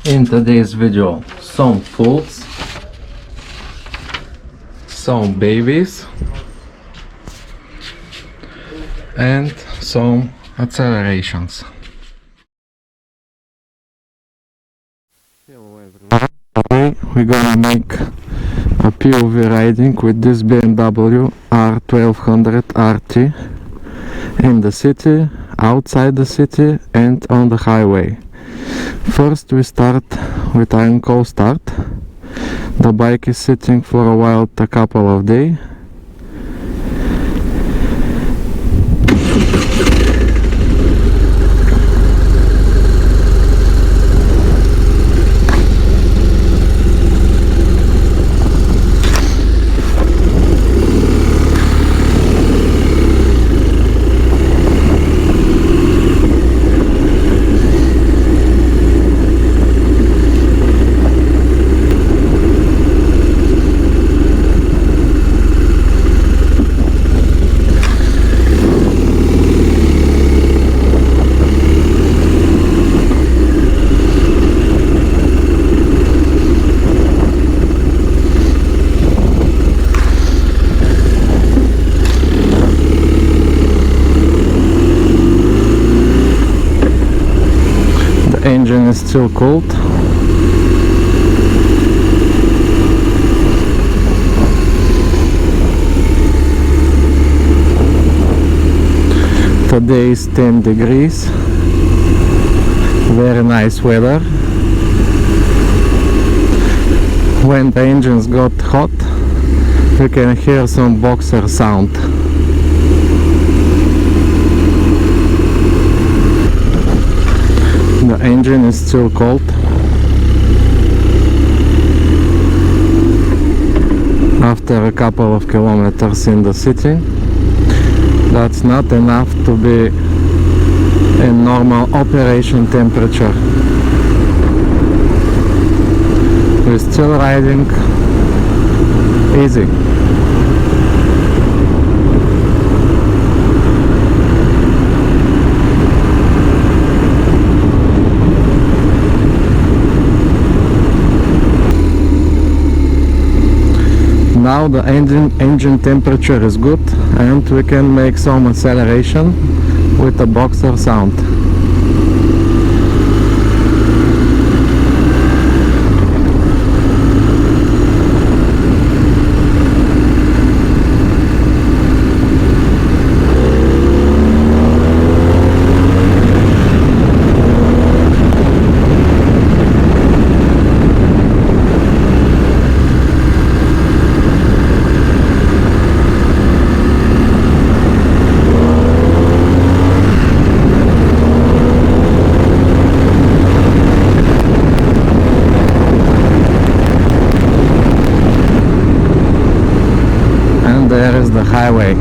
In today's video, some foods, some babies, and some accelerations. Hello everyone. Today we're gonna make a POV riding with this BMW R1200RT in the city, outside the city, and on the highway. First we start with an cold start. The bike is sitting for a while, a couple of days. Engine is still cold. Today is 10 degrees. Very nice weather. When the engines got hot, you can hear some boxer sound. The engine is still cold. After a couple of kilometers in the city, that's not enough to be in normal operation temperature. We're still riding easy. Now the engine temperature is good and we can make some acceleration with a boxer sound. There is the highway.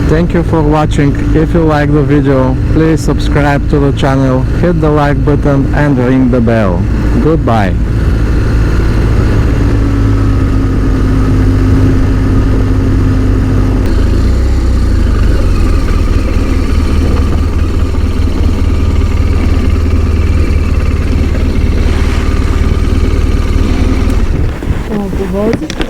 Thank you for watching. If you like the video, please subscribe to the channel, hit the like button and ring the bell. Goodbye. Oh, повозиш ли?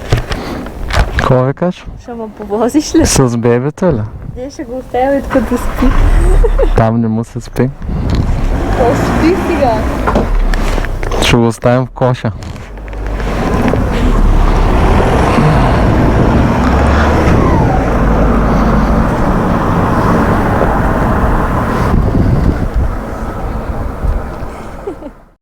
Какво викаш? Ще ме повозиш ли? С бебето ли? Не, ще го оставя като спи. Там не му се спи. Какво спи сега? Ще го оставим в коша.